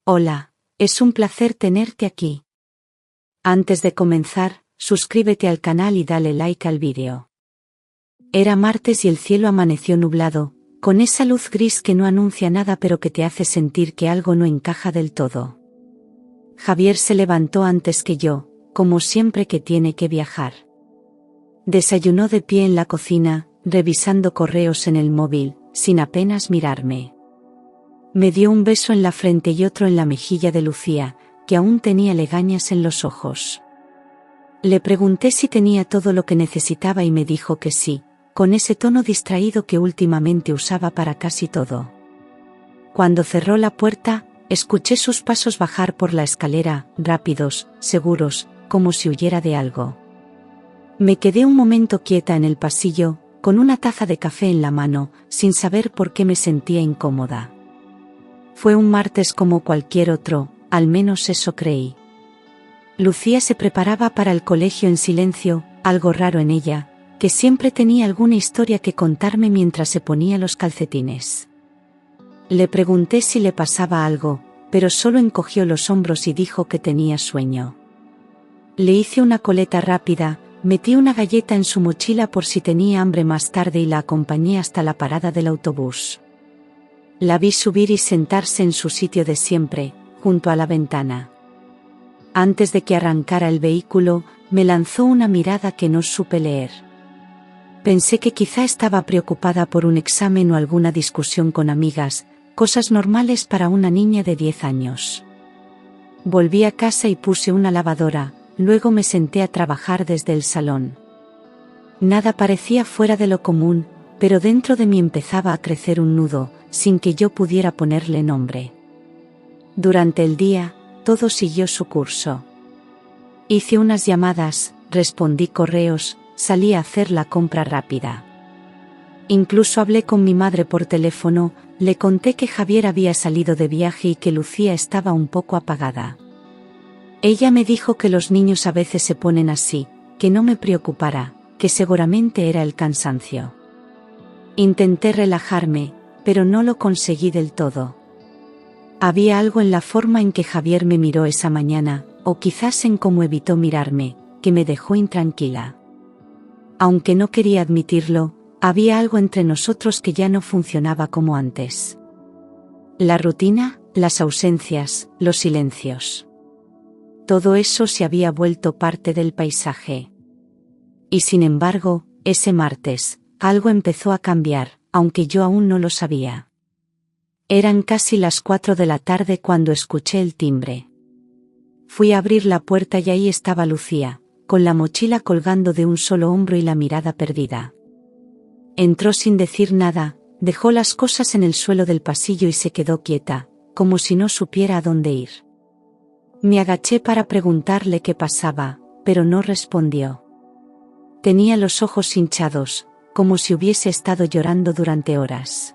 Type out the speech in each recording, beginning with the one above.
Hola, es un placer tenerte aquí. Antes de comenzar, suscríbete al canal y dale like al vídeo. Era martes y el cielo amaneció nublado, con esa luz gris que no anuncia nada pero que te hace sentir que algo no encaja del todo. Javier se levantó antes que yo, como siempre que tiene que viajar. Desayunó de pie en la cocina, revisando correos en el móvil, sin apenas mirarme. Me dio un beso en la frente y otro en la mejilla de Lucía, que aún tenía legañas en los ojos. Le pregunté si tenía todo lo que necesitaba y me dijo que sí, con ese tono distraído que últimamente usaba para casi todo. Cuando cerró la puerta, escuché sus pasos bajar por la escalera, rápidos, seguros, como si huyera de algo. Me quedé un momento quieta en el pasillo, con una taza de café en la mano, sin saber por qué me sentía incómoda. Fue un martes como cualquier otro, al menos eso creí. Lucía se preparaba para el colegio en silencio, algo raro en ella, que siempre tenía alguna historia que contarme mientras se ponía los calcetines. Le pregunté si le pasaba algo, pero solo encogió los hombros y dijo que tenía sueño. Le hice una coleta rápida, metí una galleta en su mochila por si tenía hambre más tarde y la acompañé hasta la parada del autobús. La vi subir y sentarse en su sitio de siempre, junto a la ventana. Antes de que arrancara el vehículo, me lanzó una mirada que no supe leer. Pensé que quizá estaba preocupada por un examen o alguna discusión con amigas, cosas normales para una niña de 10 años. Volví a casa y puse una lavadora, luego me senté a trabajar desde el salón. Nada parecía fuera de lo común, pero dentro de mí empezaba a crecer un nudo, sin que yo pudiera ponerle nombre. Durante el día, todo siguió su curso. Hice unas llamadas, respondí correos, salí a hacer la compra rápida. Incluso hablé con mi madre por teléfono, le conté que Javier había salido de viaje y que Lucía estaba un poco apagada. Ella me dijo que los niños a veces se ponen así, que no me preocupara, que seguramente era el cansancio. Intenté relajarme, pero no lo conseguí del todo. Había algo en la forma en que Javier me miró esa mañana, o quizás en cómo evitó mirarme, que me dejó intranquila. Aunque no quería admitirlo, había algo entre nosotros que ya no funcionaba como antes. La rutina, las ausencias, los silencios. Todo eso se había vuelto parte del paisaje. Y sin embargo, ese martes, algo empezó a cambiar, aunque yo aún no lo sabía. Eran casi las 4 de la tarde cuando escuché el timbre. Fui a abrir la puerta y ahí estaba Lucía, con la mochila colgando de un solo hombro y la mirada perdida. Entró sin decir nada, dejó las cosas en el suelo del pasillo y se quedó quieta, como si no supiera a dónde ir. Me agaché para preguntarle qué pasaba, pero no respondió. Tenía los ojos hinchados, como si hubiese estado llorando durante horas.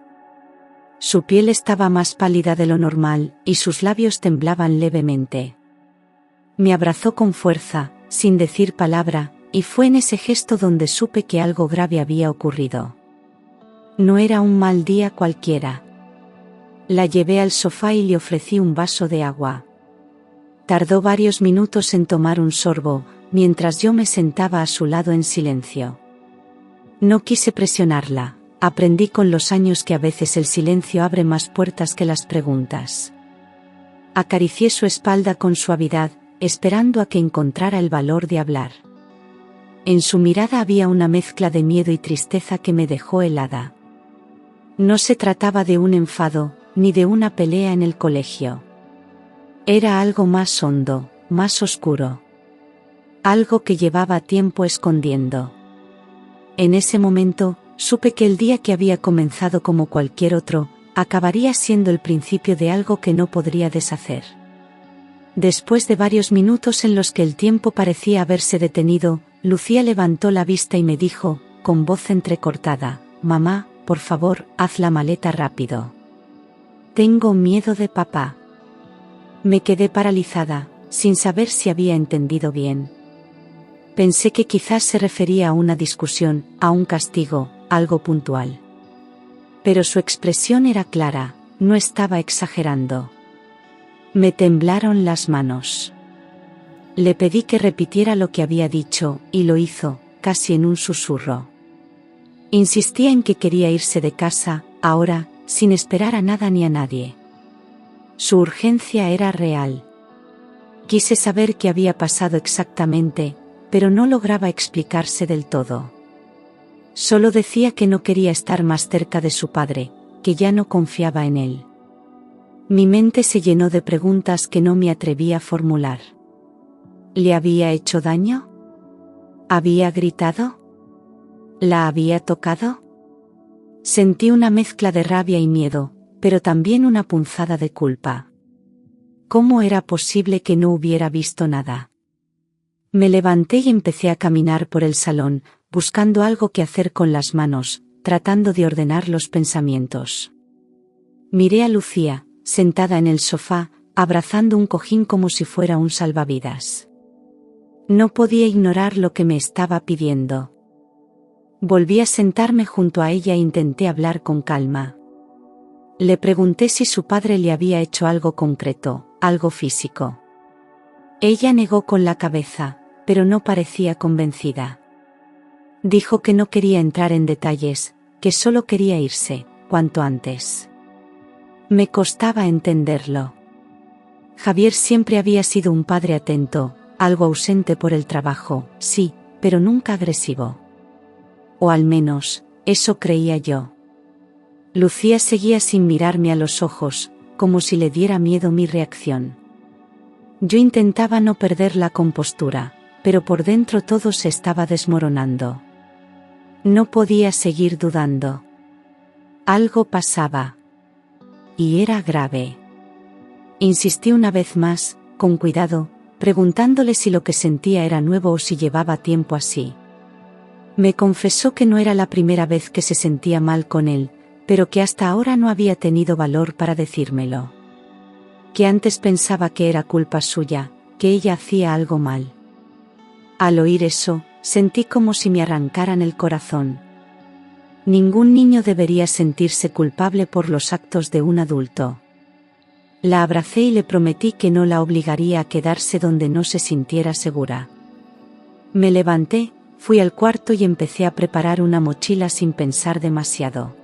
Su piel estaba más pálida de lo normal, y sus labios temblaban levemente. Me abrazó con fuerza, sin decir palabra, y fue en ese gesto donde supe que algo grave había ocurrido. No era un mal día cualquiera. La llevé al sofá y le ofrecí un vaso de agua. Tardó varios minutos en tomar un sorbo, mientras yo me sentaba a su lado en silencio. No quise presionarla, aprendí con los años que a veces el silencio abre más puertas que las preguntas. Acaricié su espalda con suavidad, esperando a que encontrara el valor de hablar. En su mirada había una mezcla de miedo y tristeza que me dejó helada. No se trataba de un enfado, ni de una pelea en el colegio. Era algo más hondo, más oscuro. Algo que llevaba tiempo escondiendo. En ese momento, supe que el día que había comenzado como cualquier otro, acabaría siendo el principio de algo que no podría deshacer. Después de varios minutos en los que el tiempo parecía haberse detenido, Lucía levantó la vista y me dijo, con voz entrecortada, «Mamá, por favor, haz la maleta rápido. Tengo miedo de papá». Me quedé paralizada, sin saber si había entendido bien. Pensé que quizás se refería a una discusión, a un castigo, algo puntual. Pero su expresión era clara, no estaba exagerando. Me temblaron las manos. Le pedí que repitiera lo que había dicho, y lo hizo, casi en un susurro. Insistía en que quería irse de casa, ahora, sin esperar a nada ni a nadie. Su urgencia era real. Quise saber qué había pasado exactamente, pero no lograba explicarse del todo. Solo decía que no quería estar más cerca de su padre, que ya no confiaba en él. Mi mente se llenó de preguntas que no me atrevía a formular. ¿Le había hecho daño? ¿Había gritado? ¿La había tocado? Sentí una mezcla de rabia y miedo, pero también una punzada de culpa. ¿Cómo era posible que no hubiera visto nada? Me levanté y empecé a caminar por el salón, buscando algo que hacer con las manos, tratando de ordenar los pensamientos. Miré a Lucía, sentada en el sofá, abrazando un cojín como si fuera un salvavidas. No podía ignorar lo que me estaba pidiendo. Volví a sentarme junto a ella e intenté hablar con calma. Le pregunté si su padre le había hecho algo concreto, algo físico. Ella negó con la cabeza, pero no parecía convencida. Dijo que no quería entrar en detalles, que solo quería irse, cuanto antes. Me costaba entenderlo. Javier siempre había sido un padre atento, algo ausente por el trabajo, sí, pero nunca agresivo. O al menos, eso creía yo. Lucía seguía sin mirarme a los ojos, como si le diera miedo mi reacción. Yo intentaba no perder la compostura, pero por dentro todo se estaba desmoronando. No podía seguir dudando. Algo pasaba. Y era grave. Insistí una vez más, con cuidado, preguntándole si lo que sentía era nuevo o si llevaba tiempo así. Me confesó que no era la primera vez que se sentía mal con él, pero que hasta ahora no había tenido valor para decírmelo. Que antes pensaba que era culpa suya, que ella hacía algo mal. Al oír eso, sentí como si me arrancaran el corazón. Ningún niño debería sentirse culpable por los actos de un adulto. La abracé y le prometí que no la obligaría a quedarse donde no se sintiera segura. Me levanté, fui al cuarto y empecé a preparar una mochila sin pensar demasiado.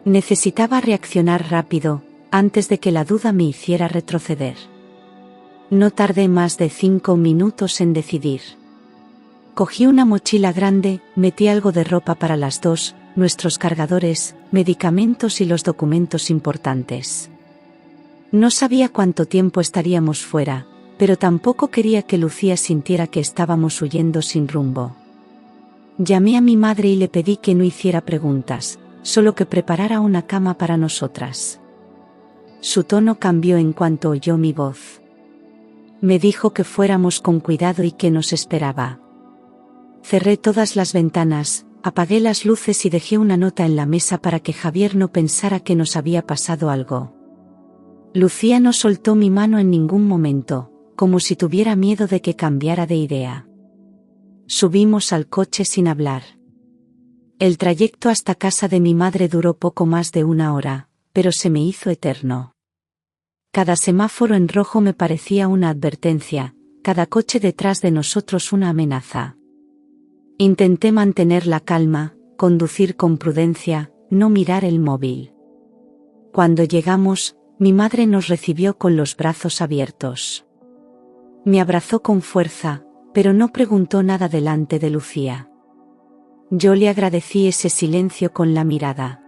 Necesitaba reaccionar rápido, antes de que la duda me hiciera retroceder. No tardé más de 5 minutos en decidir. Cogí una mochila grande, metí algo de ropa para las dos, nuestros cargadores, medicamentos y los documentos importantes. No sabía cuánto tiempo estaríamos fuera, pero tampoco quería que Lucía sintiera que estábamos huyendo sin rumbo. Llamé a mi madre y le pedí que no hiciera preguntas, solo que preparara una cama para nosotras. Su tono cambió en cuanto oyó mi voz. Me dijo que fuéramos con cuidado y que nos esperaba. Cerré todas las ventanas, apagué las luces y dejé una nota en la mesa para que Javier no pensara que nos había pasado algo. Lucía no soltó mi mano en ningún momento, como si tuviera miedo de que cambiara de idea. Subimos al coche sin hablar. El trayecto hasta casa de mi madre duró poco más de 1 hora, pero se me hizo eterno. Cada semáforo en rojo me parecía una advertencia, cada coche detrás de nosotros una amenaza. Intenté mantener la calma, conducir con prudencia, no mirar el móvil. Cuando llegamos, mi madre nos recibió con los brazos abiertos. Me abrazó con fuerza, pero no preguntó nada delante de Lucía. Yo le agradecí ese silencio con la mirada.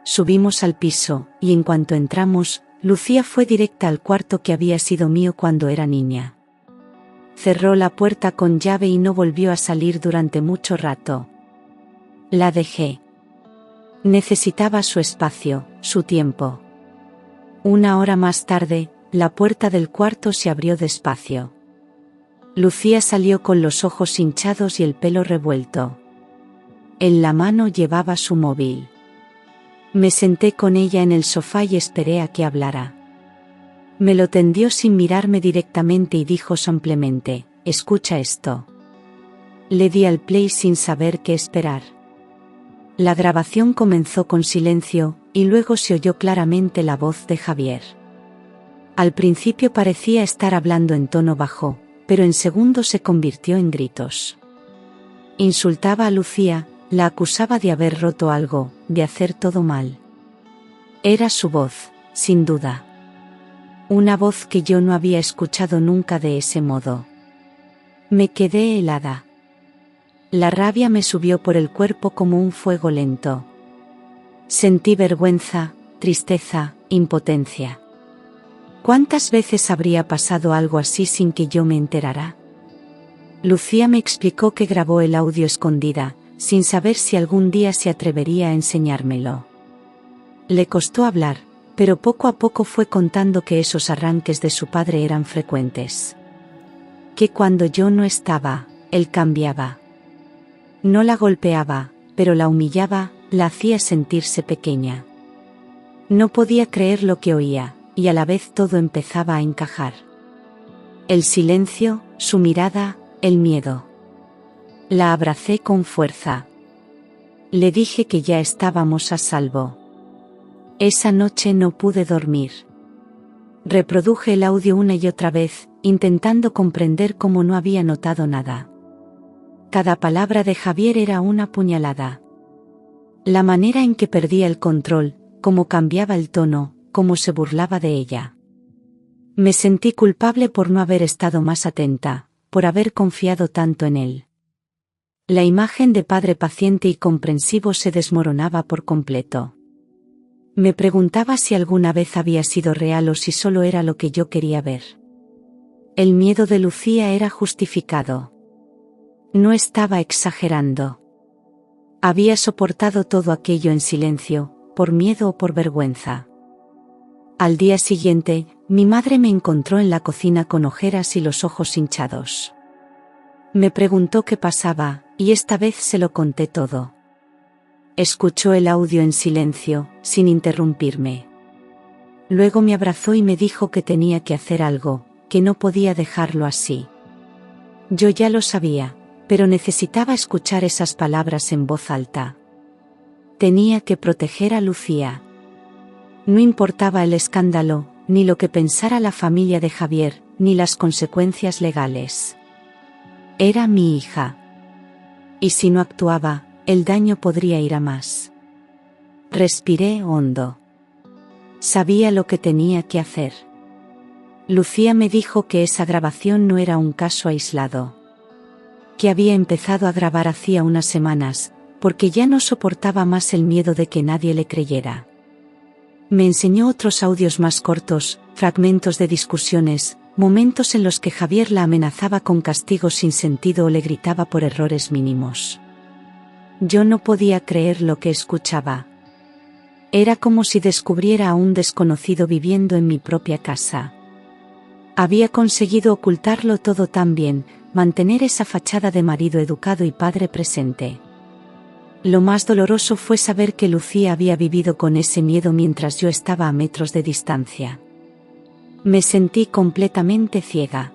Subimos al piso, y en cuanto entramos, Lucía fue directa al cuarto que había sido mío cuando era niña. Cerró la puerta con llave y no volvió a salir durante mucho rato. La dejé. Necesitaba su espacio, su tiempo. 1 hora más tarde, la puerta del cuarto se abrió despacio. Lucía salió con los ojos hinchados y el pelo revuelto. En la mano llevaba su móvil. Me senté con ella en el sofá y esperé a que hablara. Me lo tendió sin mirarme directamente y dijo simplemente, «Escucha esto». Le di al play sin saber qué esperar. La grabación comenzó con silencio, y luego se oyó claramente la voz de Javier. Al principio parecía estar hablando en tono bajo, pero en segundos se convirtió en gritos. Insultaba a Lucía, la acusaba de haber roto algo, de hacer todo mal. Era su voz, sin duda. Una voz que yo no había escuchado nunca de ese modo. Me quedé helada. La rabia me subió por el cuerpo como un fuego lento. Sentí vergüenza, tristeza, impotencia. ¿Cuántas veces habría pasado algo así sin que yo me enterara? Lucía me explicó que grabó el audio escondida, sin saber si algún día se atrevería a enseñármelo. Le costó hablar, pero poco a poco fue contando que esos arranques de su padre eran frecuentes. Que cuando yo no estaba, él cambiaba. No la golpeaba, pero la humillaba, la hacía sentirse pequeña. No podía creer lo que oía, y a la vez todo empezaba a encajar. El silencio, su mirada, el miedo. La abracé con fuerza. Le dije que ya estábamos a salvo. Esa noche no pude dormir. Reproduje el audio una y otra vez, intentando comprender cómo no había notado nada. Cada palabra de Javier era una puñalada. La manera en que perdía el control, cómo cambiaba el tono, cómo se burlaba de ella. Me sentí culpable por no haber estado más atenta, por haber confiado tanto en él. La imagen de padre paciente y comprensivo se desmoronaba por completo. Me preguntaba si alguna vez había sido real o si solo era lo que yo quería ver. El miedo de Lucía era justificado. No estaba exagerando. Había soportado todo aquello en silencio, por miedo o por vergüenza. Al día siguiente, mi madre me encontró en la cocina con ojeras y los ojos hinchados. Me preguntó qué pasaba, y esta vez se lo conté todo. Escuchó el audio en silencio, sin interrumpirme. Luego me abrazó y me dijo que tenía que hacer algo, que no podía dejarlo así. Yo ya lo sabía, pero necesitaba escuchar esas palabras en voz alta. Tenía que proteger a Lucía. No importaba el escándalo, ni lo que pensara la familia de Javier, ni las consecuencias legales. Era mi hija. Y si no actuaba, el daño podría ir a más. Respiré hondo. Sabía lo que tenía que hacer. Lucía me dijo que esa grabación no era un caso aislado. Que había empezado a grabar hacía unas semanas, porque ya no soportaba más el miedo de que nadie le creyera. Me enseñó otros audios más cortos, fragmentos de discusiones, momentos en los que Javier la amenazaba con castigos sin sentido o le gritaba por errores mínimos. Yo no podía creer lo que escuchaba. Era como si descubriera a un desconocido viviendo en mi propia casa. Había conseguido ocultarlo todo tan bien, mantener esa fachada de marido educado y padre presente. Lo más doloroso fue saber que Lucía había vivido con ese miedo mientras yo estaba a metros de distancia. Me sentí completamente ciega.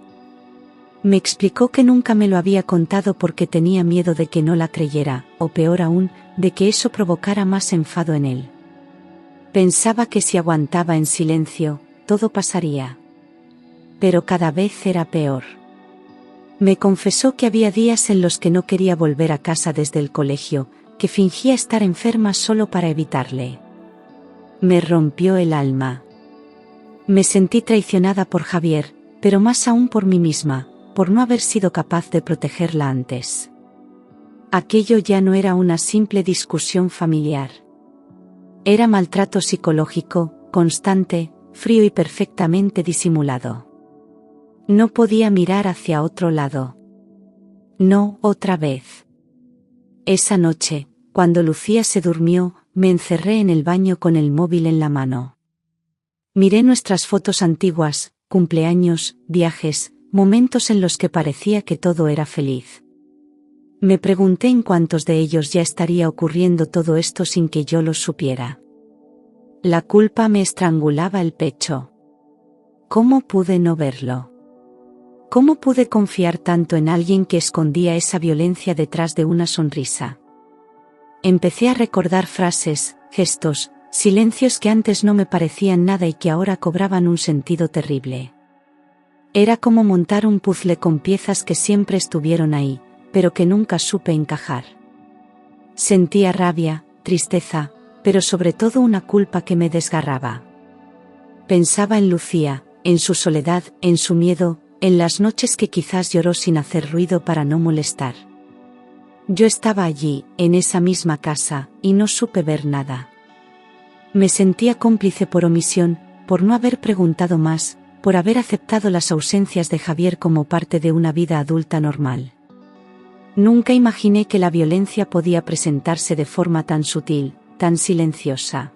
Me explicó que nunca me lo había contado porque tenía miedo de que no la creyera, o peor aún, de que eso provocara más enfado en él. Pensaba que si aguantaba en silencio, todo pasaría. Pero cada vez era peor. Me confesó que había días en los que no quería volver a casa desde el colegio, que fingía estar enferma solo para evitarle. Me rompió el alma. Me sentí traicionada por Javier, pero más aún por mí misma, por no haber sido capaz de protegerla antes. Aquello ya no era una simple discusión familiar. Era maltrato psicológico, constante, frío y perfectamente disimulado. No podía mirar hacia otro lado. No, otra vez. Esa noche, cuando Lucía se durmió, me encerré en el baño con el móvil en la mano. Miré nuestras fotos antiguas, cumpleaños, viajes, momentos en los que parecía que todo era feliz. Me pregunté en cuántos de ellos ya estaría ocurriendo todo esto sin que yo lo supiera. La culpa me estrangulaba el pecho. ¿Cómo pude no verlo? ¿Cómo pude confiar tanto en alguien que escondía esa violencia detrás de una sonrisa? Empecé a recordar frases, gestos, Silencios que antes no me parecían nada y que ahora cobraban un sentido terrible. Era como montar un puzzle con piezas que siempre estuvieron ahí, pero que nunca supe encajar. Sentía rabia, tristeza, pero sobre todo una culpa que me desgarraba. Pensaba en Lucía, en su soledad, en su miedo, en las noches que quizás lloró sin hacer ruido para no molestar. Yo estaba allí, en esa misma casa, y no supe ver nada. Me sentía cómplice por omisión, por no haber preguntado más, por haber aceptado las ausencias de Javier como parte de una vida adulta normal. Nunca imaginé que la violencia podía presentarse de forma tan sutil, tan silenciosa.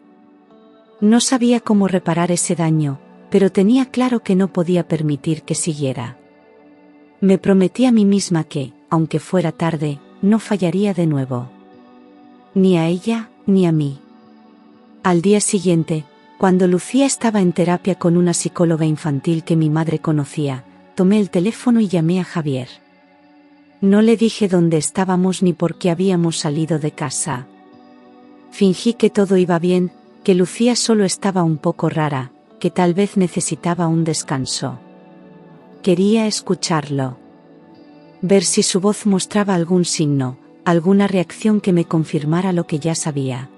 No sabía cómo reparar ese daño, pero tenía claro que no podía permitir que siguiera. Me prometí a mí misma que, aunque fuera tarde, no fallaría de nuevo. Ni a ella, ni a mí. Al día siguiente, cuando Lucía estaba en terapia con una psicóloga infantil que mi madre conocía, tomé el teléfono y llamé a Javier. No le dije dónde estábamos ni por qué habíamos salido de casa. Fingí que todo iba bien, que Lucía solo estaba un poco rara, que tal vez necesitaba un descanso. Quería escucharlo. Ver si su voz mostraba algún signo, alguna reacción que me confirmara lo que ya sabía.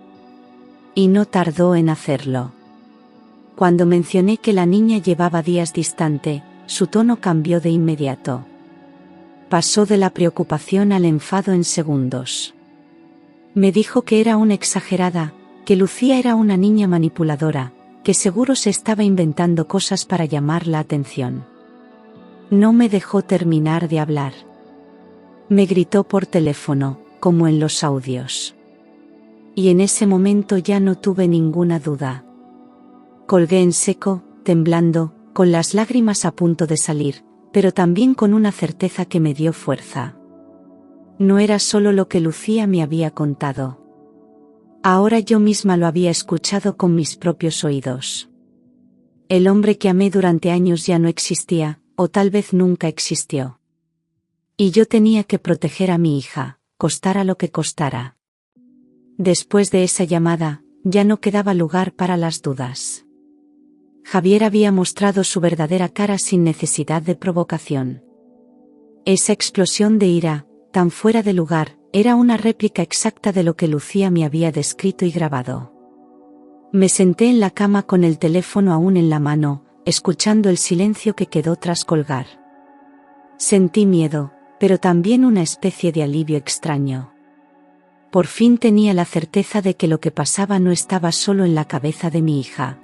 Y no tardó en hacerlo. Cuando mencioné que la niña llevaba días distante, su tono cambió de inmediato. Pasó de la preocupación al enfado en segundos. Me dijo que era una exagerada, que Lucía era una niña manipuladora, que seguro se estaba inventando cosas para llamar la atención. No me dejó terminar de hablar. Me gritó por teléfono, como en los audios. Y en ese momento ya no tuve ninguna duda. Colgué en seco, temblando, con las lágrimas a punto de salir, pero también con una certeza que me dio fuerza. No era solo lo que Lucía me había contado. Ahora yo misma lo había escuchado con mis propios oídos. El hombre que amé durante años ya no existía, o tal vez nunca existió. Y yo tenía que proteger a mi hija, costara lo que costara. Después de esa llamada, ya no quedaba lugar para las dudas. Javier había mostrado su verdadera cara sin necesidad de provocación. Esa explosión de ira, tan fuera de lugar, era una réplica exacta de lo que Lucía me había descrito y grabado. Me senté en la cama con el teléfono aún en la mano, escuchando el silencio que quedó tras colgar. Sentí miedo, pero también una especie de alivio extraño. Por fin tenía la certeza de que lo que pasaba no estaba solo en la cabeza de mi hija.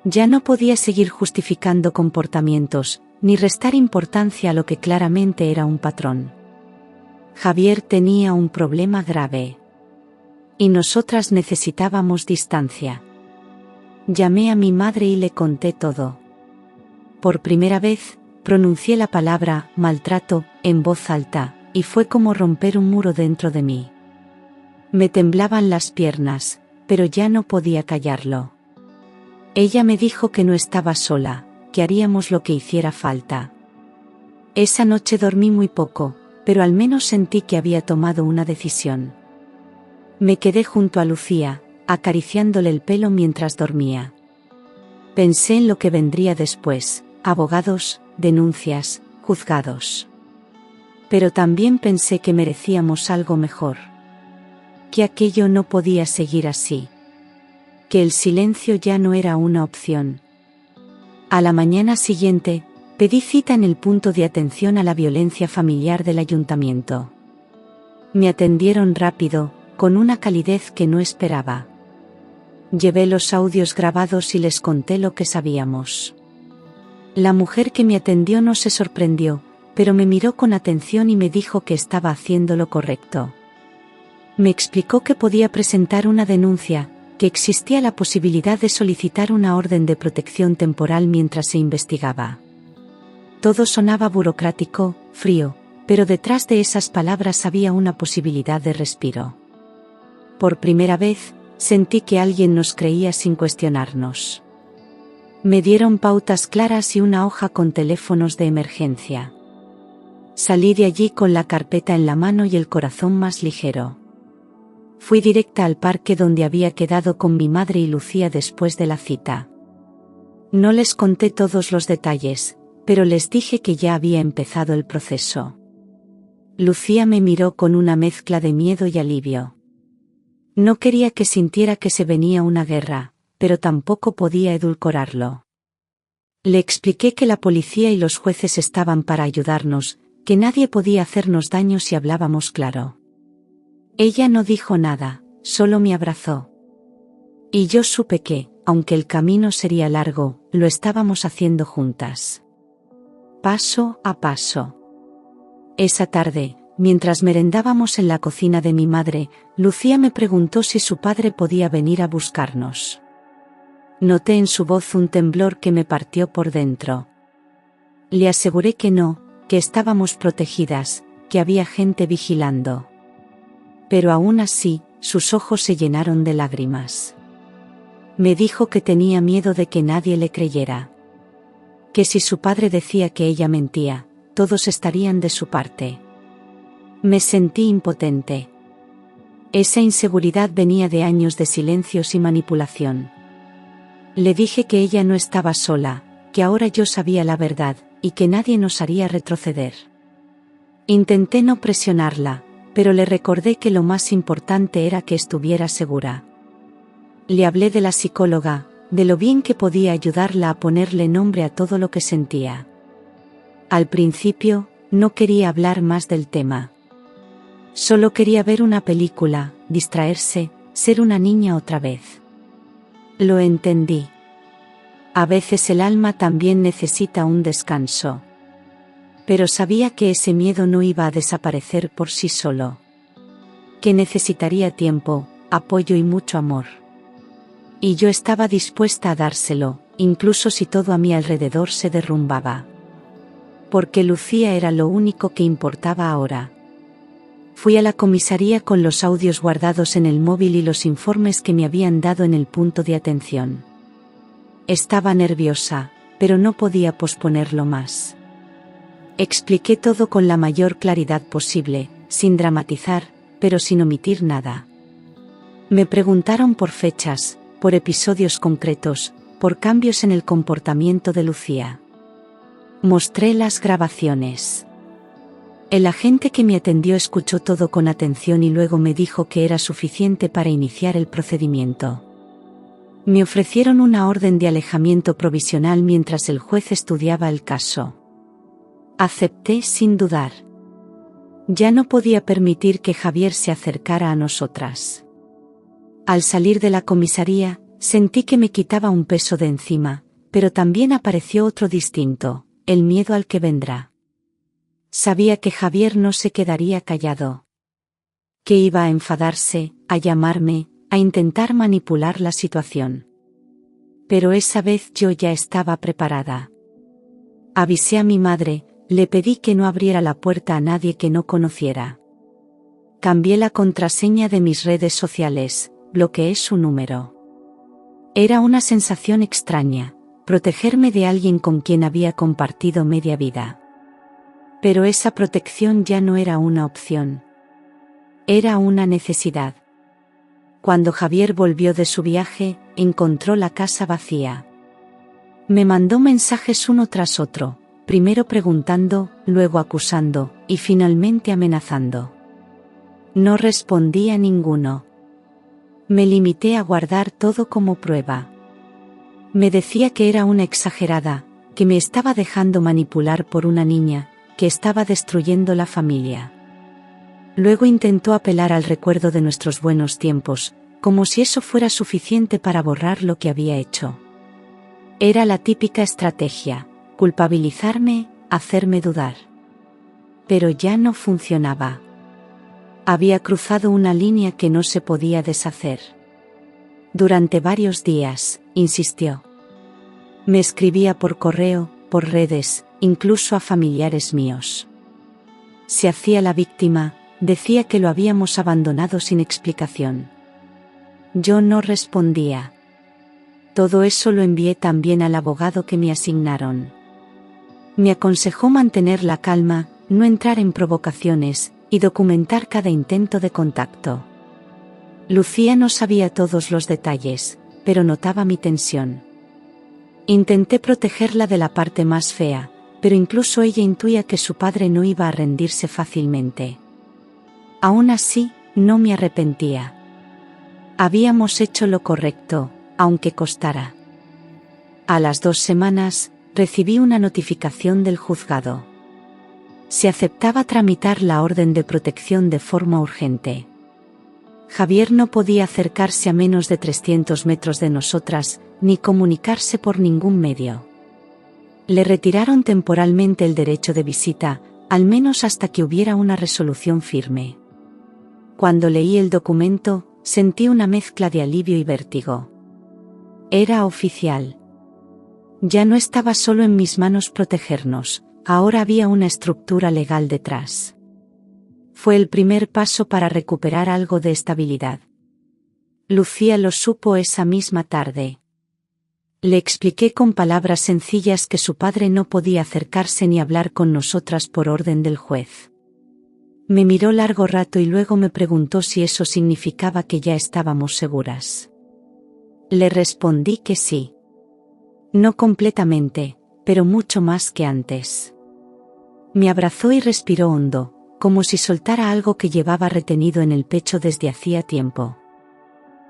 Ya no podía seguir justificando comportamientos, ni restar importancia a lo que claramente era un patrón. Javier tenía un problema grave. Y nosotras necesitábamos distancia. Llamé a mi madre y le conté todo. Por primera vez, pronuncié la palabra maltrato en voz alta, y fue como romper un muro dentro de mí. Me temblaban las piernas, pero ya no podía callarlo. Ella me dijo que no estaba sola, que haríamos lo que hiciera falta. Esa noche dormí muy poco, pero al menos sentí que había tomado una decisión. Me quedé junto a Lucía, acariciándole el pelo mientras dormía. Pensé en lo que vendría después, abogados, denuncias, juzgados. Pero también pensé que merecíamos algo mejor. Que aquello no podía seguir así. Que el silencio ya no era una opción. A la mañana siguiente, pedí cita en el punto de atención a la violencia familiar del ayuntamiento. Me atendieron rápido, con una calidez que no esperaba. Llevé los audios grabados y les conté lo que sabíamos. La mujer que me atendió no se sorprendió, pero me miró con atención y me dijo que estaba haciendo lo correcto. Me explicó que podía presentar una denuncia, que existía la posibilidad de solicitar una orden de protección temporal mientras se investigaba. Todo sonaba burocrático, frío, pero detrás de esas palabras había una posibilidad de respiro. Por primera vez, sentí que alguien nos creía sin cuestionarnos. Me dieron pautas claras y una hoja con teléfonos de emergencia. Salí de allí con la carpeta en la mano y el corazón más ligero. Fui directa al parque donde había quedado con mi madre y Lucía después de la cita. No les conté todos los detalles, pero les dije que ya había empezado el proceso. Lucía me miró con una mezcla de miedo y alivio. No quería que sintiera que se venía una guerra, pero tampoco podía edulcorarlo. Le expliqué que la policía y los jueces estaban para ayudarnos, que nadie podía hacernos daño si hablábamos claro. Ella no dijo nada, solo me abrazó. Y yo supe que, aunque el camino sería largo, lo estábamos haciendo juntas. Paso a paso. Esa tarde, mientras merendábamos en la cocina de mi madre, Lucía me preguntó si su padre podía venir a buscarnos. Noté en su voz un temblor que me partió por dentro. Le aseguré que no, que estábamos protegidas, que había gente vigilando. Pero aún así, sus ojos se llenaron de lágrimas. Me dijo que tenía miedo de que nadie le creyera. Que si su padre decía que ella mentía, todos estarían de su parte. Me sentí impotente. Esa inseguridad venía de años de silencios y manipulación. Le dije que ella no estaba sola, que ahora yo sabía la verdad, y que nadie nos haría retroceder. Intenté no presionarla, pero le recordé que lo más importante era que estuviera segura. Le hablé de la psicóloga, de lo bien que podía ayudarla a ponerle nombre a todo lo que sentía. Al principio, no quería hablar más del tema. Solo quería ver una película, distraerse, ser una niña otra vez. Lo entendí. A veces el alma también necesita un descanso. Pero sabía que ese miedo no iba a desaparecer por sí solo. Que necesitaría tiempo, apoyo y mucho amor. Y yo estaba dispuesta a dárselo, incluso si todo a mi alrededor se derrumbaba. Porque Lucía era lo único que importaba ahora. Fui a la comisaría con los audios guardados en el móvil y los informes que me habían dado en el punto de atención. Estaba nerviosa, pero no podía posponerlo más. Expliqué todo con la mayor claridad posible, sin dramatizar, pero sin omitir nada. Me preguntaron por fechas, por episodios concretos, por cambios en el comportamiento de Lucía. Mostré las grabaciones. El agente que me atendió escuchó todo con atención y luego me dijo que era suficiente para iniciar el procedimiento. Me ofrecieron una orden de alejamiento provisional mientras el juez estudiaba el caso. Acepté sin dudar. Ya no podía permitir que Javier se acercara a nosotras. Al salir de la comisaría, sentí que me quitaba un peso de encima, pero también apareció otro distinto, el miedo al que vendrá. Sabía que Javier no se quedaría callado. Que iba a enfadarse, a llamarme, a intentar manipular la situación. Pero esa vez yo ya estaba preparada. Avisé a mi madre, le pedí que no abriera la puerta a nadie que no conociera. Cambié la contraseña de mis redes sociales, bloqueé su número. Era una sensación extraña, protegerme de alguien con quien había compartido media vida. Pero esa protección ya no era una opción. Era una necesidad. Cuando Javier volvió de su viaje, encontró la casa vacía. Me mandó mensajes uno tras otro, primero preguntando, luego acusando, y finalmente amenazando. No respondí a ninguno. Me limité a guardar todo como prueba. Me decía que era una exagerada, que me estaba dejando manipular por una niña, que estaba destruyendo la familia. Luego intentó apelar al recuerdo de nuestros buenos tiempos, como si eso fuera suficiente para borrar lo que había hecho. Era la típica estrategia, culpabilizarme, hacerme dudar. Pero ya no funcionaba. Había cruzado una línea que no se podía deshacer. Durante varios días, insistió. Me escribía por correo, por redes, incluso a familiares míos. Se hacía la víctima, decía que lo habíamos abandonado sin explicación. Yo no respondía. Todo eso lo envié también al abogado que me asignaron. Me aconsejó mantener la calma, no entrar en provocaciones, y documentar cada intento de contacto. Lucía no sabía todos los detalles, pero notaba mi tensión. Intenté protegerla de la parte más fea, pero incluso ella intuía que su padre no iba a rendirse fácilmente. Aún así, no me arrepentía. Habíamos hecho lo correcto, aunque costara. A las 2 semanas, recibí una notificación del juzgado. Se aceptaba tramitar la orden de protección de forma urgente. Javier no podía acercarse a menos de 300 metros de nosotras, ni comunicarse por ningún medio. Le retiraron temporalmente el derecho de visita, al menos hasta que hubiera una resolución firme. Cuando leí el documento, sentí una mezcla de alivio y vértigo. Era oficial. Ya no estaba solo en mis manos protegernos, ahora había una estructura legal detrás. Fue el primer paso para recuperar algo de estabilidad. Lucía lo supo esa misma tarde. Le expliqué con palabras sencillas que su padre no podía acercarse ni hablar con nosotras por orden del juez. Me miró largo rato y luego me preguntó si eso significaba que ya estábamos seguras. Le respondí que sí. No completamente, pero mucho más que antes. Me abrazó y respiró hondo, como si soltara algo que llevaba retenido en el pecho desde hacía tiempo.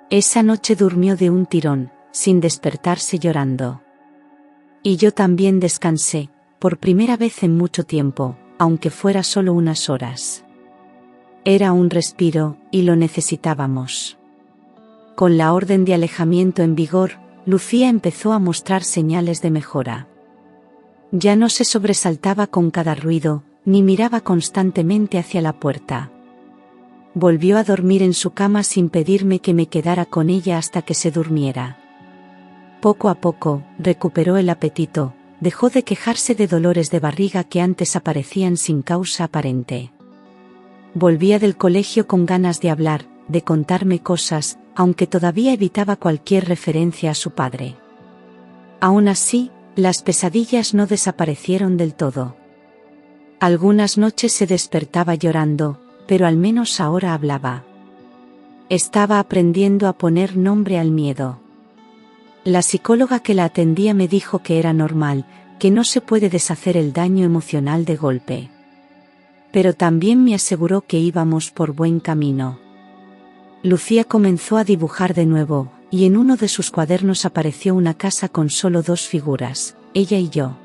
Esa noche durmió de un tirón, sin despertarse llorando. Y yo también descansé, por primera vez en mucho tiempo, aunque fuera solo unas horas. Era un respiro, y lo necesitábamos. Con la orden de alejamiento en vigor, Lucía empezó a mostrar señales de mejora. Ya no se sobresaltaba con cada ruido, ni miraba constantemente hacia la puerta. Volvió a dormir en su cama sin pedirme que me quedara con ella hasta que se durmiera. Poco a poco, recuperó el apetito, dejó de quejarse de dolores de barriga que antes aparecían sin causa aparente. Volvía del colegio con ganas de hablar, de contarme cosas, aunque todavía evitaba cualquier referencia a su padre. Aún así, las pesadillas no desaparecieron del todo. Algunas noches se despertaba llorando, pero al menos ahora hablaba. Estaba aprendiendo a poner nombre al miedo. La psicóloga que la atendía me dijo que era normal, que no se puede deshacer el daño emocional de golpe. Pero también me aseguró que íbamos por buen camino. Lucía comenzó a dibujar de nuevo, y en uno de sus cuadernos apareció una casa con solo 2 figuras, ella y yo.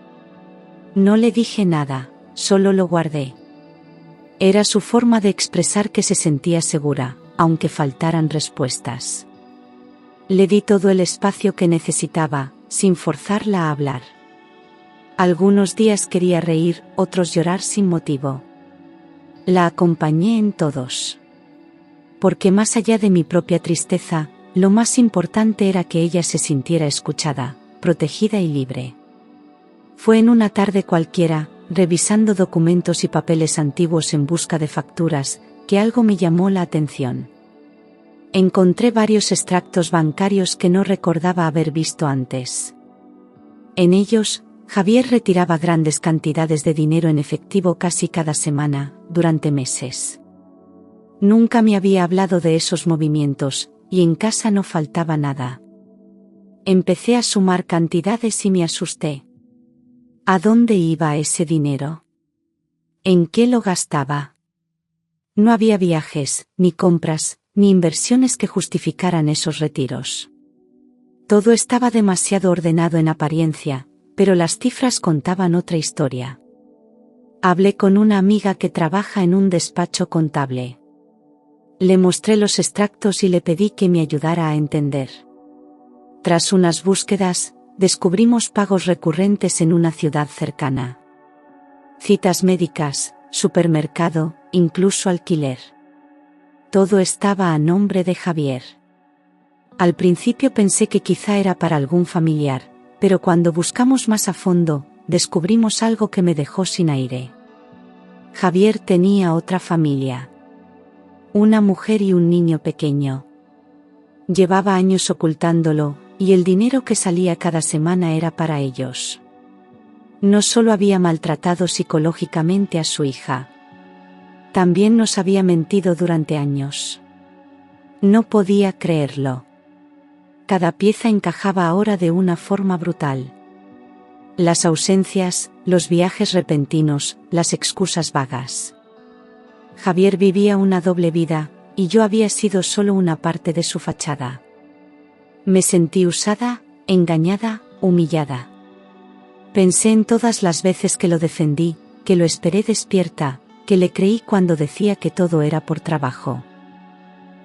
No le dije nada, solo lo guardé. Era su forma de expresar que se sentía segura, aunque faltaran respuestas. Le di todo el espacio que necesitaba, sin forzarla a hablar. Algunos días quería reír, otros llorar sin motivo. La acompañé en todos. Porque más allá de mi propia tristeza, lo más importante era que ella se sintiera escuchada, protegida y libre. Fue en una tarde cualquiera, revisando documentos y papeles antiguos en busca de facturas, que algo me llamó la atención. Encontré varios extractos bancarios que no recordaba haber visto antes. En ellos, Javier retiraba grandes cantidades de dinero en efectivo casi cada semana, durante meses. Nunca me había hablado de esos movimientos, y en casa no faltaba nada. Empecé a sumar cantidades y me asusté. ¿A dónde iba ese dinero? ¿En qué lo gastaba? No había viajes, ni compras, ni inversiones que justificaran esos retiros. Todo estaba demasiado ordenado en apariencia, pero las cifras contaban otra historia. Hablé con una amiga que trabaja en un despacho contable. Le mostré los extractos y le pedí que me ayudara a entender. Tras unas búsquedas, descubrimos pagos recurrentes en una ciudad cercana. Citas médicas, supermercado, incluso alquiler. Todo estaba a nombre de Javier. Al principio pensé que quizá era para algún familiar, pero cuando buscamos más a fondo, descubrimos algo que me dejó sin aire. Javier tenía otra familia. Una mujer y un niño pequeño. Llevaba años ocultándolo, y el dinero que salía cada semana era para ellos. No solo había maltratado psicológicamente a su hija. También nos había mentido durante años. No podía creerlo. Cada pieza encajaba ahora de una forma brutal. Las ausencias, los viajes repentinos, las excusas vagas. Javier vivía una doble vida, y yo había sido solo una parte de su fachada. Me sentí usada, engañada, humillada. Pensé en todas las veces que lo defendí, que lo esperé despierta, que le creí cuando decía que todo era por trabajo.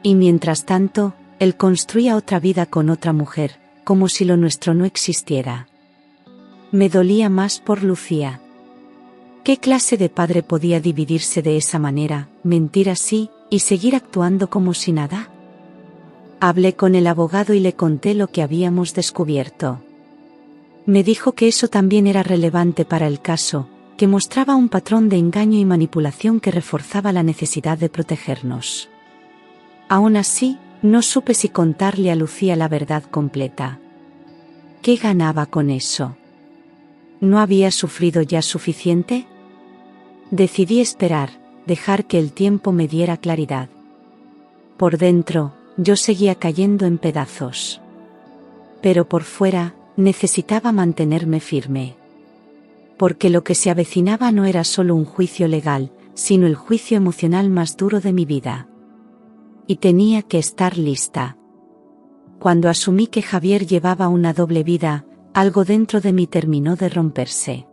Y mientras tanto, él construía otra vida con otra mujer, como si lo nuestro no existiera. Me dolía más por Lucía. ¿Qué clase de padre podía dividirse de esa manera, mentir así, y seguir actuando como si nada? Hablé con el abogado y le conté lo que habíamos descubierto. Me dijo que eso también era relevante para el caso, que mostraba un patrón de engaño y manipulación que reforzaba la necesidad de protegernos. Aún así, no supe si contarle a Lucía la verdad completa. ¿Qué ganaba con eso? ¿No había sufrido ya suficiente? Decidí esperar, dejar que el tiempo me diera claridad. Por dentro, yo seguía cayendo en pedazos. Pero por fuera, necesitaba mantenerme firme. Porque lo que se avecinaba no era solo un juicio legal, sino el juicio emocional más duro de mi vida. Y tenía que estar lista. Cuando asumí que Javier llevaba una doble vida, algo dentro de mí terminó de romperse.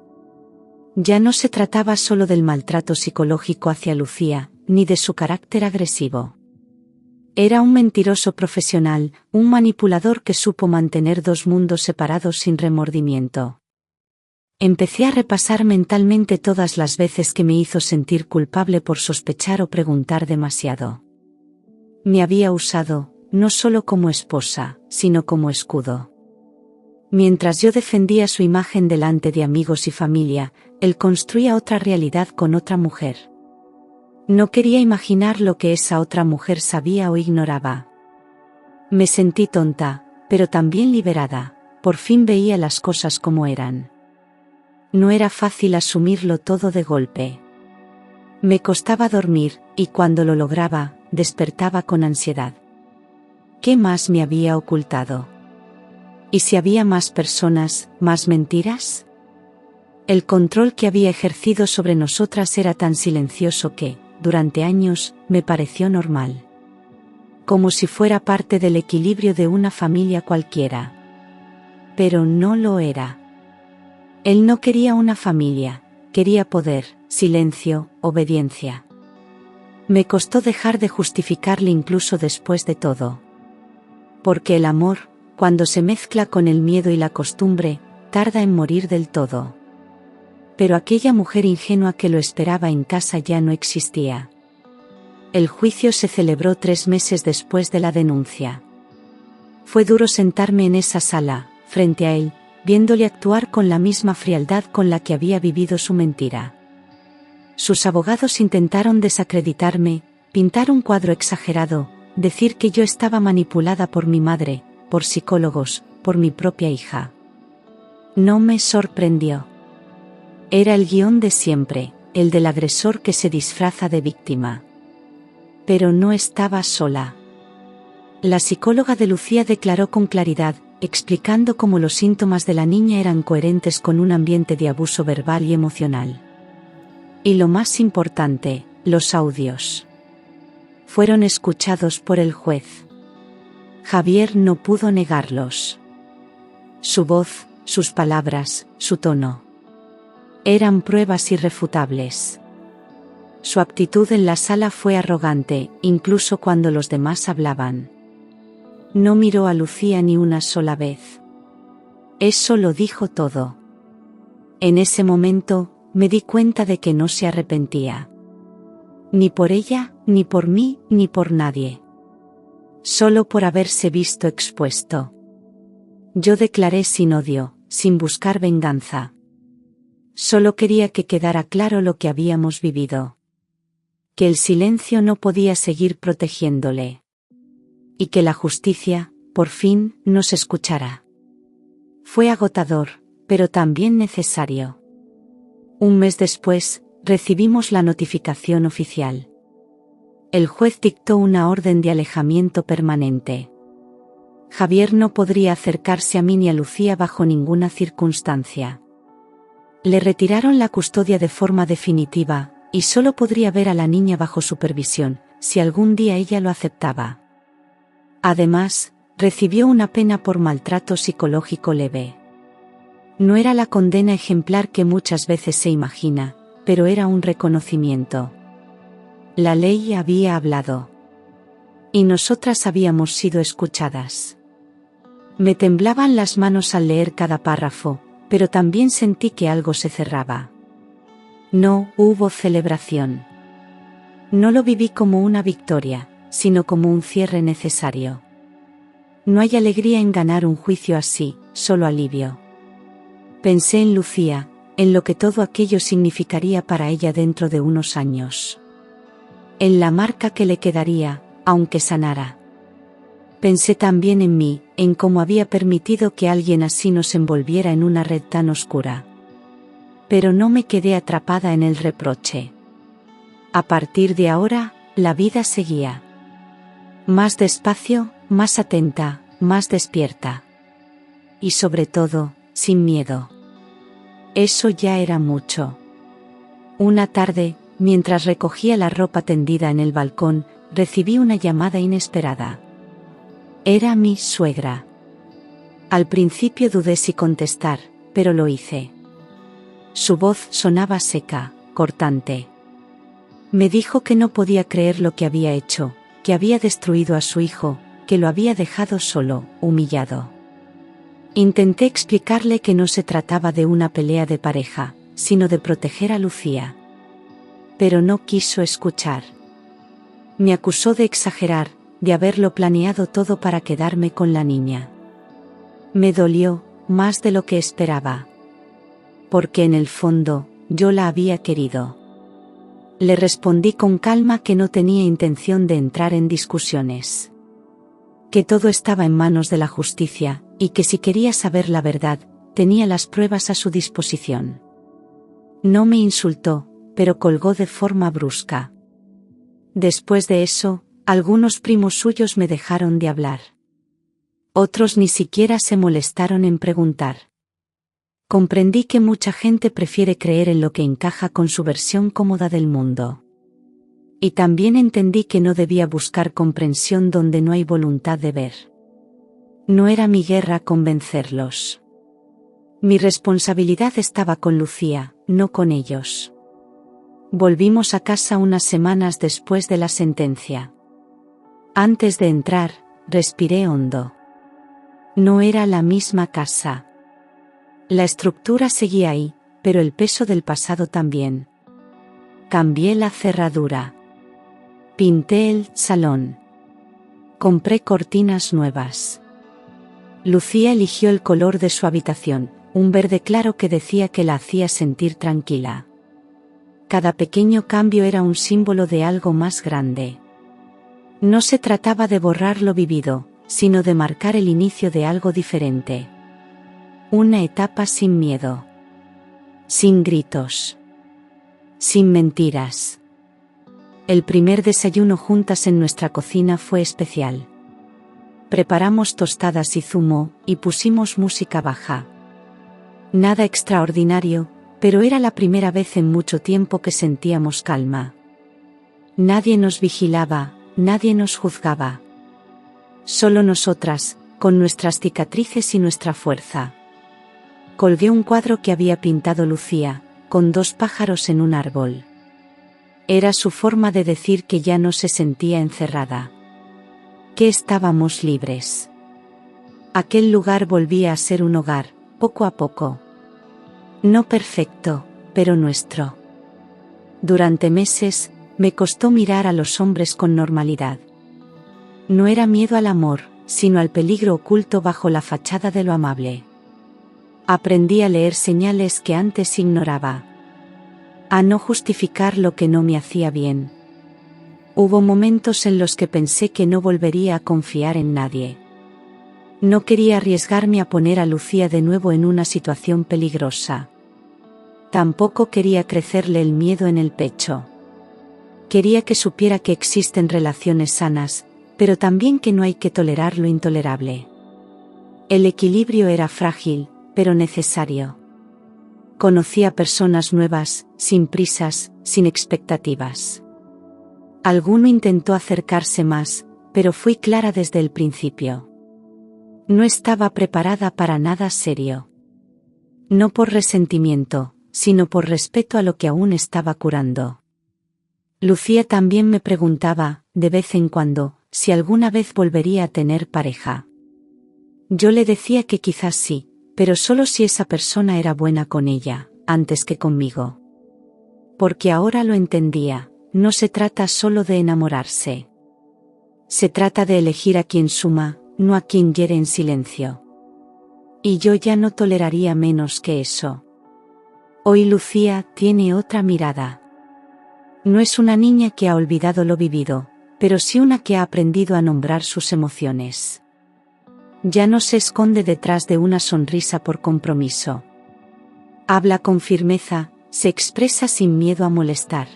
Ya no se trataba solo del maltrato psicológico hacia Lucía, ni de su carácter agresivo. Era un mentiroso profesional, un manipulador que supo mantener dos mundos separados sin remordimiento. Empecé a repasar mentalmente todas las veces que me hizo sentir culpable por sospechar o preguntar demasiado. Me había usado, no solo como esposa, sino como escudo. Mientras yo defendía su imagen delante de amigos y familia, él construía otra realidad con otra mujer. No quería imaginar lo que esa otra mujer sabía o ignoraba. Me sentí tonta, pero también liberada, por fin veía las cosas como eran. No era fácil asumirlo todo de golpe. Me costaba dormir, y cuando lo lograba, despertaba con ansiedad. ¿Qué más me había ocultado? ¿Y si había más personas, más mentiras? El control que había ejercido sobre nosotras era tan silencioso que, durante años, me pareció normal. Como si fuera parte del equilibrio de una familia cualquiera. Pero no lo era. Él no quería una familia, quería poder, silencio, obediencia. Me costó dejar de justificarle incluso después de todo. Porque el amor, cuando se mezcla con el miedo y la costumbre, tarda en morir del todo. Pero aquella mujer ingenua que lo esperaba en casa ya no existía. El juicio se celebró 3 meses después de la denuncia. Fue duro sentarme en esa sala, frente a él, viéndole actuar con la misma frialdad con la que había vivido su mentira. Sus abogados intentaron desacreditarme, pintar un cuadro exagerado, decir que yo estaba manipulada por mi madre, por psicólogos, por mi propia hija. No me sorprendió. Era el guión de siempre, el del agresor que se disfraza de víctima. Pero no estaba sola. La psicóloga de Lucía declaró con claridad, explicando cómo los síntomas de la niña eran coherentes con un ambiente de abuso verbal y emocional. Y lo más importante, los audios. Fueron escuchados por el juez. Javier no pudo negarlos. Su voz, sus palabras, su tono. Eran pruebas irrefutables. Su actitud en la sala fue arrogante, incluso cuando los demás hablaban. No miró a Lucía ni una sola vez. Eso lo dijo todo. En ese momento, me di cuenta de que no se arrepentía. Ni por ella, ni por mí, ni por nadie. Solo por haberse visto expuesto. Yo declaré sin odio, sin buscar venganza. Solo quería que quedara claro lo que habíamos vivido. Que el silencio no podía seguir protegiéndole. Y que la justicia, por fin, nos escuchara. Fue agotador, pero también necesario. Un mes después, recibimos la notificación oficial. El juez dictó una orden de alejamiento permanente. Javier no podría acercarse a mí ni a Lucía bajo ninguna circunstancia. Le retiraron la custodia de forma definitiva, y solo podría ver a la niña bajo supervisión, si algún día ella lo aceptaba. Además, recibió una pena por maltrato psicológico leve. No era la condena ejemplar que muchas veces se imagina, pero era un reconocimiento. La ley había hablado. Y nosotras habíamos sido escuchadas. Me temblaban las manos al leer cada párrafo, pero también sentí que algo se cerraba. No hubo celebración. No lo viví como una victoria, sino como un cierre necesario. No hay alegría en ganar un juicio así, solo alivio. Pensé en Lucía, en lo que todo aquello significaría para ella dentro de unos años. En la marca que le quedaría, aunque sanara. Pensé también en mí, en cómo había permitido que alguien así nos envolviera en una red tan oscura. Pero no me quedé atrapada en el reproche. A partir de ahora, la vida seguía. Más despacio, más atenta, más despierta. Y sobre todo, sin miedo. Eso ya era mucho. Una tarde, mientras recogía la ropa tendida en el balcón, recibí una llamada inesperada. Era mi suegra. Al principio dudé si contestar, pero lo hice. Su voz sonaba seca, cortante. Me dijo que no podía creer lo que había hecho, que había destruido a su hijo, que lo había dejado solo, humillado. Intenté explicarle que no se trataba de una pelea de pareja, sino de proteger a Lucía. Pero no quiso escuchar. Me acusó de exagerar, de haberlo planeado todo para quedarme con la niña. Me dolió, más de lo que esperaba. Porque en el fondo, yo la había querido. Le respondí con calma que no tenía intención de entrar en discusiones. Que todo estaba en manos de la justicia, y que si quería saber la verdad, tenía las pruebas a su disposición. No me insultó, pero colgó de forma brusca. Después de eso, algunos primos suyos me dejaron de hablar. Otros ni siquiera se molestaron en preguntar. Comprendí que mucha gente prefiere creer en lo que encaja con su versión cómoda del mundo. Y también entendí que no debía buscar comprensión donde no hay voluntad de ver. No era mi guerra convencerlos. Mi responsabilidad estaba con Lucía, no con ellos. Volvimos a casa unas semanas después de la sentencia. Antes de entrar, respiré hondo. No era la misma casa. La estructura seguía ahí, pero el peso del pasado también. Cambié la cerradura. Pinté el salón. Compré cortinas nuevas. Lucía eligió el color de su habitación, un verde claro que decía que la hacía sentir tranquila. Cada pequeño cambio era un símbolo de algo más grande. No se trataba de borrar lo vivido, sino de marcar el inicio de algo diferente. Una etapa sin miedo. Sin gritos. Sin mentiras. El primer desayuno juntas en nuestra cocina fue especial. Preparamos tostadas y zumo, y pusimos música baja. Nada extraordinario, pero era la primera vez en mucho tiempo que sentíamos calma. Nadie nos vigilaba, nadie nos juzgaba. Solo nosotras, con nuestras cicatrices y nuestra fuerza. Colgué un cuadro que había pintado Lucía, con 2 pájaros en un árbol. Era su forma de decir que ya no se sentía encerrada. Que estábamos libres. Aquel lugar volvía a ser un hogar, poco a poco. No perfecto, pero nuestro. Durante meses, me costó mirar a los hombres con normalidad. No era miedo al amor, sino al peligro oculto bajo la fachada de lo amable. Aprendí a leer señales que antes ignoraba. A no justificar lo que no me hacía bien. Hubo momentos en los que pensé que no volvería a confiar en nadie. No quería arriesgarme a poner a Lucía de nuevo en una situación peligrosa. Tampoco quería crecerle el miedo en el pecho. Quería que supiera que existen relaciones sanas, pero también que no hay que tolerar lo intolerable. El equilibrio era frágil, pero necesario. Conocía personas nuevas, sin prisas, sin expectativas. Alguno intentó acercarse más, pero fui clara desde el principio. No estaba preparada para nada serio. No por resentimiento, sino por respeto a lo que aún estaba curando. Lucía también me preguntaba, de vez en cuando, si alguna vez volvería a tener pareja. Yo le decía que quizás sí, pero solo si esa persona era buena con ella, antes que conmigo. Porque ahora lo entendía, no se trata solo de enamorarse. Se trata de elegir a quien suma, no a quien hiere en silencio. Y yo ya no toleraría menos que eso. Hoy Lucía tiene otra mirada. No es una niña que ha olvidado lo vivido, pero sí una que ha aprendido a nombrar sus emociones. Ya no se esconde detrás de una sonrisa por compromiso. Habla con firmeza, se expresa sin miedo a molestar.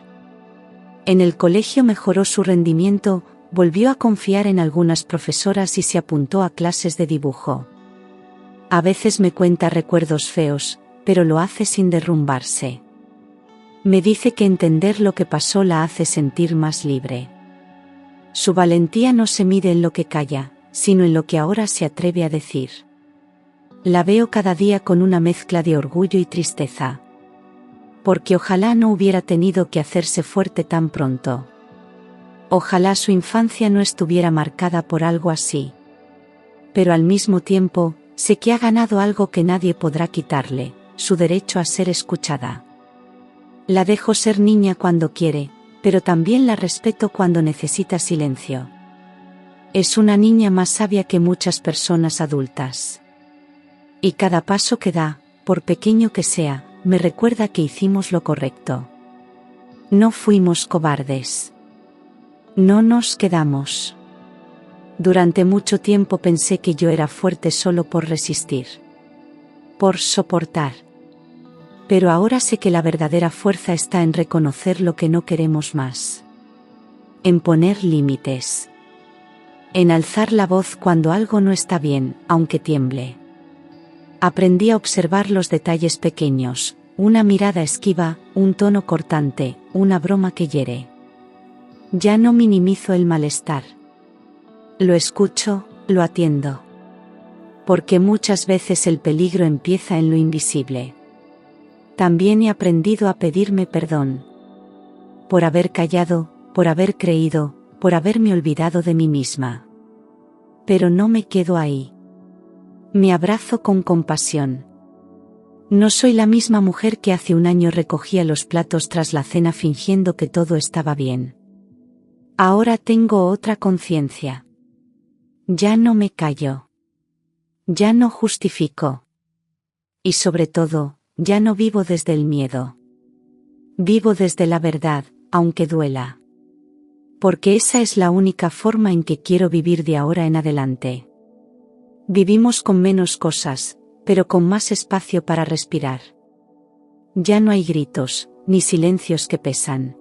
En el colegio mejoró su rendimiento, volvió a confiar en algunas profesoras y se apuntó a clases de dibujo. A veces me cuenta recuerdos feos, pero lo hace sin derrumbarse. Me dice que entender lo que pasó la hace sentir más libre. Su valentía no se mide en lo que calla, sino en lo que ahora se atreve a decir. La veo cada día con una mezcla de orgullo y tristeza. Porque ojalá no hubiera tenido que hacerse fuerte tan pronto. Ojalá su infancia no estuviera marcada por algo así. Pero al mismo tiempo, sé que ha ganado algo que nadie podrá quitarle, su derecho a ser escuchada. La dejo ser niña cuando quiere, pero también la respeto cuando necesita silencio. Es una niña más sabia que muchas personas adultas. Y cada paso que da, por pequeño que sea, me recuerda que hicimos lo correcto. No fuimos cobardes. No nos quedamos. Durante mucho tiempo pensé que yo era fuerte solo por resistir. Por soportar. Pero ahora sé que la verdadera fuerza está en reconocer lo que no queremos más. En poner límites. En alzar la voz cuando algo no está bien, aunque tiemble. Aprendí a observar los detalles pequeños, una mirada esquiva, un tono cortante, una broma que hiere. Ya no minimizo el malestar. Lo escucho, lo atiendo. Porque muchas veces el peligro empieza en lo invisible. También he aprendido a pedirme perdón. Por haber callado, por haber creído, por haberme olvidado de mí misma. Pero no me quedo ahí. Me abrazo con compasión. No soy la misma mujer que hace un año recogía los platos tras la cena fingiendo que todo estaba bien. Ahora tengo otra conciencia. Ya no me callo. Ya no justifico. Y sobre todo, ya no vivo desde el miedo. Vivo desde la verdad, aunque duela. Porque esa es la única forma en que quiero vivir de ahora en adelante. Vivimos con menos cosas, pero con más espacio para respirar. Ya no hay gritos, ni silencios que pesan.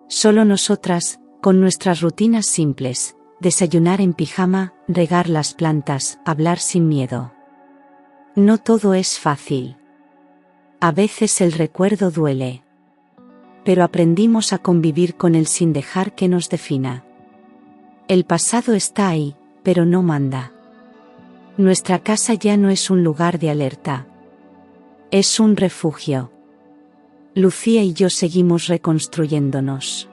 Solo nosotras, con nuestras rutinas simples, desayunar en pijama, regar las plantas, hablar sin miedo. No todo es fácil. A veces el recuerdo duele. Pero aprendimos a convivir con él sin dejar que nos defina. El pasado está ahí, pero no manda. Nuestra casa ya no es un lugar de alerta. Es un refugio. Lucía y yo seguimos reconstruyéndonos.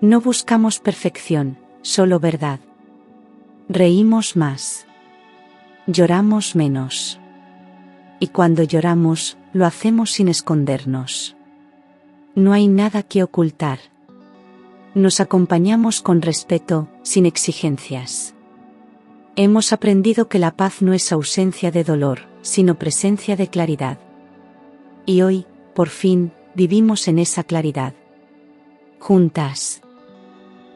No buscamos perfección, solo verdad. Reímos más. Lloramos menos. Y cuando lloramos, lo hacemos sin escondernos. No hay nada que ocultar. Nos acompañamos con respeto, sin exigencias. Hemos aprendido que la paz no es ausencia de dolor, sino presencia de claridad. Y hoy, por fin, vivimos en esa claridad. Juntas.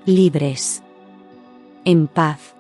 Libres. En paz.